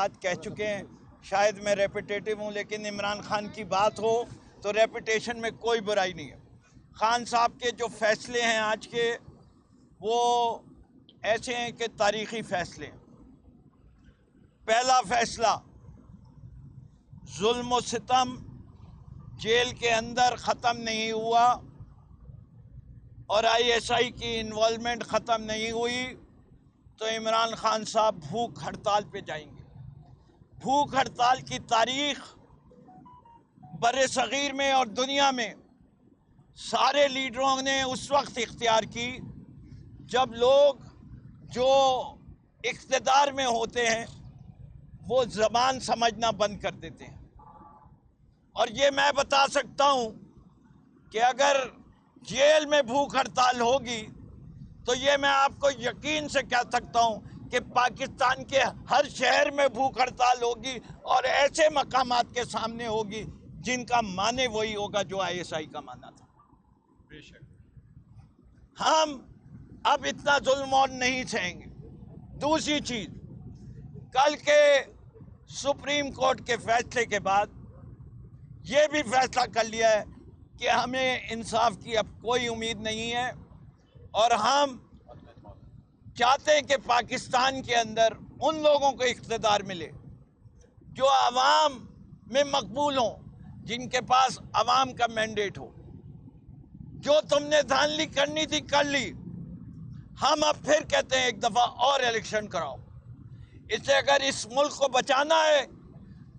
بات کہہ چکے ہیں، شاید میں ریپیٹیٹو ہوں، لیکن عمران خان کی بات ہو تو ریپیٹیشن میں کوئی برائی نہیں ہے۔ خان صاحب کے جو فیصلے ہیں آج کے، وہ ایسے ہیں کہ تاریخی فیصلے ہیں۔ پہلا فیصلہ، ظلم و ستم جیل کے اندر ختم نہیں ہوا اور ISI کی انوالومنٹ ختم نہیں ہوئی تو عمران خان صاحب بھوک ہڑتال پہ جائیں گے۔ بھوک ہڑتال کی تاریخ بر صغیر میں اور دنیا میں سارے لیڈروں نے اس وقت اختیار کی جب لوگ جو اقتدار میں ہوتے ہیں وہ زبان سمجھنا بند کر دیتے ہیں۔ اور یہ میں بتا سکتا ہوں کہ اگر جیل میں بھوک ہڑتال ہوگی تو یہ میں آپ کو یقین سے کہہ سکتا ہوں کہ پاکستان کے ہر شہر میں بھوک ہڑتال ہوگی اور ایسے مقامات کے سامنے ہوگی جن کا معنی وہی ہوگا جو ISI کا معنی تھا۔ بے شک ہم اب اتنا ظلم اور نہیں سہیں گے۔ دوسری چیز، کل کے سپریم کورٹ کے فیصلے کے بعد یہ بھی فیصلہ کر لیا ہے کہ ہمیں انصاف کی اب کوئی امید نہیں ہے اور ہم چاہتے ہیں کہ پاکستان کے اندر ان لوگوں کو اقتدار ملے جو عوام میں مقبول ہوں، جن کے پاس عوام کا مینڈیٹ ہو۔ جو تم نے دھاندلی کرنی تھی کر لی، ہم اب پھر کہتے ہیں ایک دفعہ اور الیکشن کراؤ۔ اس سے اگر اس ملک کو بچانا ہے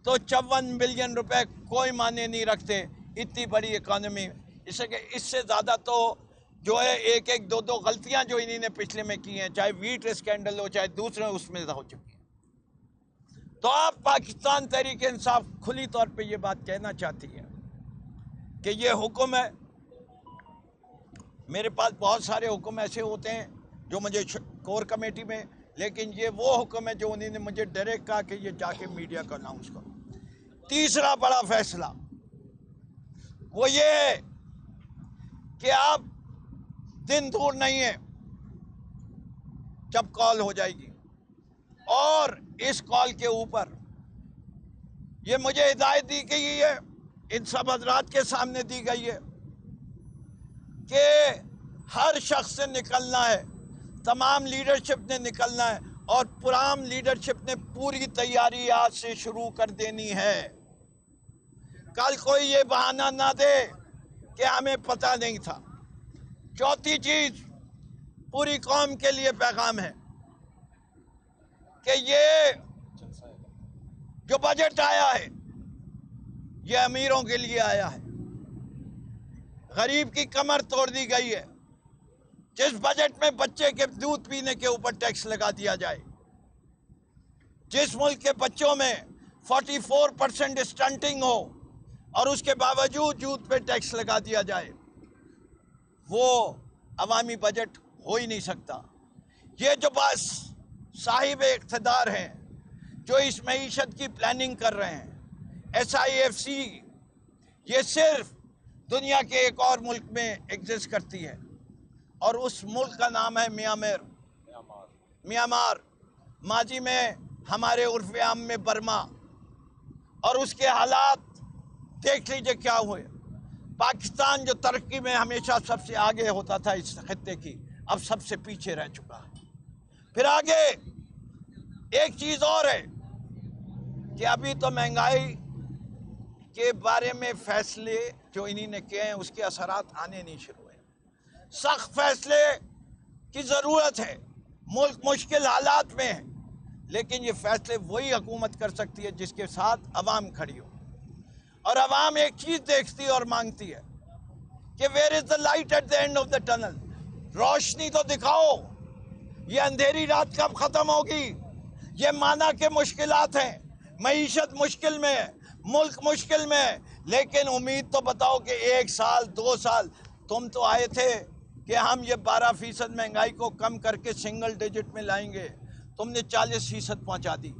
تو 54 بلین روپے کوئی معنی نہیں رکھتے اتنی بڑی اکانومی۔ اس سے زیادہ تو جو ہے ایک دو غلطیاں جو انہی نے پچھلے میں کی ہیں، چاہے ویٹ اسکینڈل ہو چاہے دوسرے اس میں ہو چکی ہیں۔ تو آپ پاکستان تحریک انصاف کھلی طور پہ یہ بات کہنا چاہتی ہے کہ یہ حکم ہے۔ میرے پاس بہت سارے حکم ایسے ہوتے ہیں جو مجھے کور کمیٹی میں، لیکن یہ وہ حکم ہے جو انہی نے مجھے ڈائریکٹ کہا کہ یہ جا کے میڈیا کو اناؤنس کرو۔ تیسرا بڑا فیصلہ وہ یہ ہے کہ اب دن دور نہیں ہے جب کال ہو جائے گی، اور اس کال کے اوپر یہ مجھے ہدایت دی گئی ہے، ان سب حضرات کے سامنے دی گئی ہے کہ ہر شخص سے نکلنا ہے، تمام لیڈرشپ نے نکلنا ہے اور پرام لیڈرشپ نے پوری تیاری آج سے شروع کر دینی ہے۔ کل کوئی یہ بہانہ نہ دے کہ ہمیں پتہ نہیں تھا۔ چوتھی چیز، پوری قوم کے لیے پیغام ہے کہ یہ جو بجٹ آیا ہے یہ امیروں کے لیے آیا ہے، غریب کی کمر توڑ دی گئی ہے۔ جس بجٹ میں بچے کے دودھ پینے کے اوپر ٹیکس لگا دیا جائے، جس ملک کے بچوں میں 44% اسٹنٹنگ ہو اور اس کے باوجود دودھ پہ ٹیکس لگا دیا جائے، وہ عوامی بجٹ ہو ہی نہیں سکتا۔ یہ جو بس صاحب اقتدار ہیں جو اس معیشت کی پلاننگ کر رہے ہیں، SIFC، یہ صرف دنیا کے ایک اور ملک میں ایگزسٹ کرتی ہے اور اس ملک کا نام ہے میانمار۔ ماضی میں ہمارے عرف عام میں برما، اور اس کے حالات دیکھ لیجئے کیا ہوئے۔ پاکستان جو ترقی میں ہمیشہ سب سے آگے ہوتا تھا اس خطے کی، اب سب سے پیچھے رہ چکا ہے۔ پھر آگے ایک چیز اور ہے کہ ابھی تو مہنگائی کے بارے میں فیصلے جو انہی نے کیے ہیں اس کے اثرات آنے نہیں شروع ہوئے۔ سخت فیصلے کی ضرورت ہے، ملک مشکل حالات میں ہے، لیکن یہ فیصلے وہی حکومت کر سکتی ہے جس کے ساتھ عوام کھڑی ہو۔ اور عوام ایک چیز دیکھتی اور مانگتی ہے کہ where is the light at the end of the tunnel؟ روشنی تو دکھاؤ، یہ اندھیری رات کب ختم ہوگی؟ یہ مانا کہ مشکلات ہیں، معیشت مشکل میں ہے، ملک مشکل میں ہے، لیکن امید تو بتاؤ کہ 1 سال 2 سال تم تو آئے تھے کہ ہم یہ 12% مہنگائی کو کم کر کے سنگل ڈیجٹ میں لائیں گے، تم نے 40% پہنچا دی۔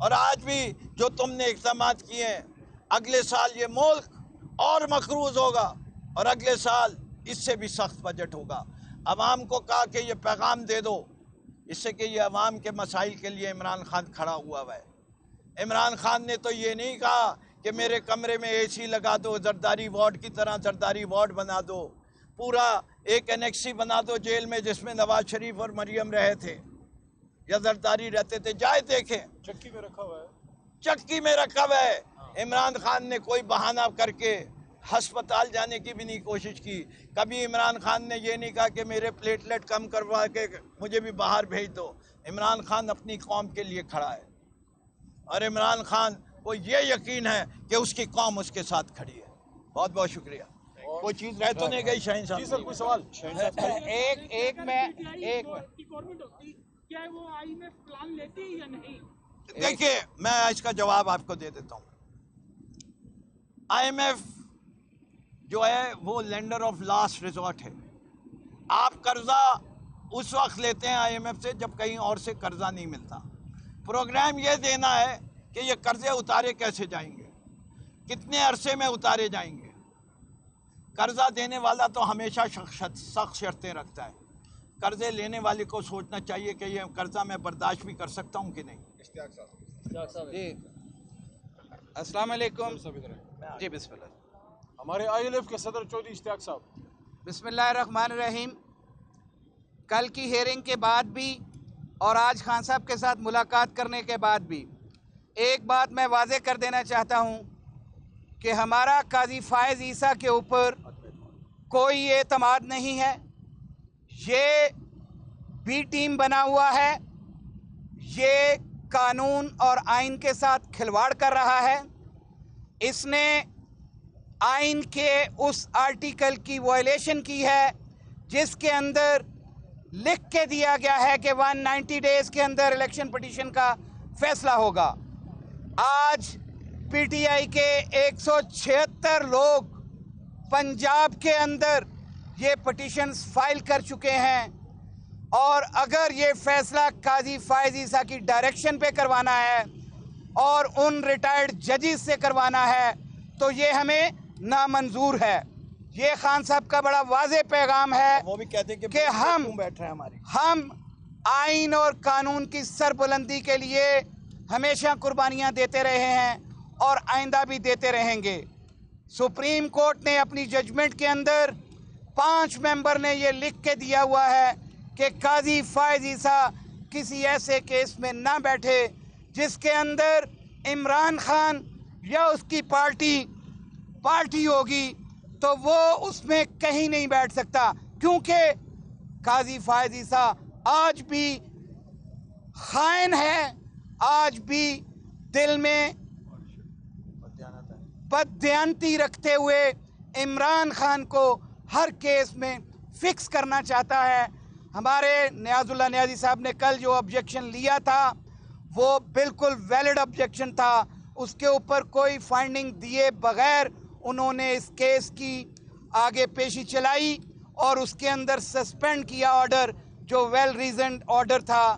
اور آج بھی جو تم نے اقدامات کیے ہیں، اگلے سال یہ ملک اور مقروض ہوگا اور اگلے سال اس سے بھی سخت بجٹ ہوگا۔ عوام کو کہا کہ یہ پیغام دے دو، اس سے کہ یہ عوام کے مسائل کے لیے عمران خان کھڑا ہوا ہے۔ عمران خان نے تو یہ نہیں کہا کہ میرے کمرے میں اے سی لگا دو، زرداری وارڈ کی طرح زرداری وارڈ بنا دو، پورا ایک انیکسی بنا دو جیل میں جس میں نواز شریف اور مریم رہے تھے یا زرداری رہتے تھے، جائے دیکھیں۔ چکی میں رکھا ہوا ہے، چکی میں رکھا ہوا ہے۔ عمران خان نے کوئی بہانہ کر کے ہسپتال جانے کی بھی نہیں کوشش کی۔ کبھی عمران خان نے یہ نہیں کہا کہ میرے پلیٹلیٹ کم کروا کے مجھے بھی باہر بھیج دو۔ عمران خان اپنی قوم کے لیے کھڑا ہے، اور عمران خان کو یہ یقین ہے کہ اس کی قوم اس کے ساتھ کھڑی ہے۔ بہت بہت شکریہ۔ کوئی چیز رہ تو نہیں گئی شاہین صاحب؟ جی سر کوئی سوال؟ کیا وہ IMF پلان لیتی ہے یا نہیں؟ دیکھیے میں اس کا جواب آپ کو دے دیتا ہوں۔ IMF جو ہے وہ لینڈر آف لاسٹ ریزورٹ ہے۔ آپ قرضہ اس وقت لیتے ہیں IMF سے جب کہیں اور سے قرضہ نہیں ملتا۔ پروگرام یہ دینا ہے کہ یہ قرضے اتارے کیسے جائیں گے، کتنے عرصے میں اتارے جائیں گے۔ قرضہ دینے والا تو ہمیشہ سخت شرطیں رکھتا ہے، قرضے لینے والے کو سوچنا چاہیے کہ یہ قرضہ میں برداشت بھی کر سکتا ہوں کہ نہیں۔ جی السلام علیکم۔ جی بسم اللہ۔ ہمارے ILF کے صدر چودھری اشتیاق صاحب۔ بسم اللہ الرحمن الرحیم۔ کل کی ہیئرنگ کے بعد بھی اور آج خان صاحب کے ساتھ ملاقات کرنے کے بعد بھی ایک بات میں واضح کر دینا چاہتا ہوں کہ ہمارا قاضی فائز عیسیٰ کے اوپر کوئی اعتماد نہیں ہے۔ یہ بی ٹیم بنا ہوا ہے، یہ قانون اور آئین کے ساتھ کھلواڑ کر رہا ہے۔ اس نے آئین کے اس آرٹیکل کی وائلیشن کی ہے جس کے اندر لکھ کے دیا گیا ہے کہ 190 ڈیز کے اندر الیکشن پٹیشن کا فیصلہ ہوگا۔ آج پی ٹی آئی کے 176 لوگ پنجاب کے اندر یہ پٹیشنز فائل کر چکے ہیں، اور اگر یہ فیصلہ قاضی فائز عیسیٰ کی ڈائریکشن پہ کروانا ہے اور ان ریٹائرڈ ججز سے کروانا ہے تو یہ ہمیں نامنظور ہے۔ یہ خان صاحب کا بڑا واضح پیغام ہے وہ بھی کہتے ہیں کہ ہم بیٹھ رہے ہیں ہماری آئین اور قانون کی سربلندی کے لیے ہمیشہ قربانیاں دیتے رہے ہیں اور آئندہ بھی دیتے رہیں گے۔ سپریم کورٹ نے اپنی ججمنٹ کے اندر 5 ممبر نے یہ لکھ کے دیا ہوا ہے کہ قاضی فائز عیسیٰ کسی ایسے کیس میں نہ بیٹھے جس کے اندر عمران خان یا اس کی پارٹی ہوگی تو وہ اس میں کہیں نہیں بیٹھ سکتا، کیونکہ قاضی فائز عیسیٰ آج بھی خائن ہے، آج بھی دل میں بددیانتی رکھتے ہوئے عمران خان کو ہر کیس میں فکس کرنا چاہتا ہے۔ ہمارے نیاز اللہ نیازی صاحب نے کل جو آبجیکشن لیا تھا وہ بالکل ویلڈ آبجیکشن تھا، اس کے اوپر کوئی فائنڈنگ دیے بغیر انہوں نے اس کیس کی آگے پیشی چلائی اور اس کے اندر سسپینڈ کیا آرڈر جو ویل ریزنڈ آرڈر تھا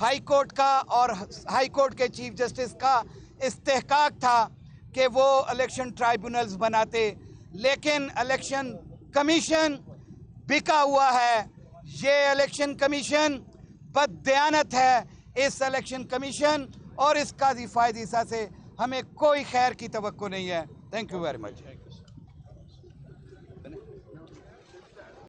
ہائی کورٹ کا، اور ہائی کورٹ کے چیف جسٹس کا استحقاق تھا کہ وہ الیکشن ٹرائبونلز بناتے، لیکن الیکشن کمیشن بکا ہوا ہے۔ یہ الیکشن کمیشن بددیانت ہے۔ اس الیکشن کمیشن اور اس قاضی فائز عیسیٰ سے ہمیں کوئی خیر کی توقع نہیں ہے۔ Thank you very much.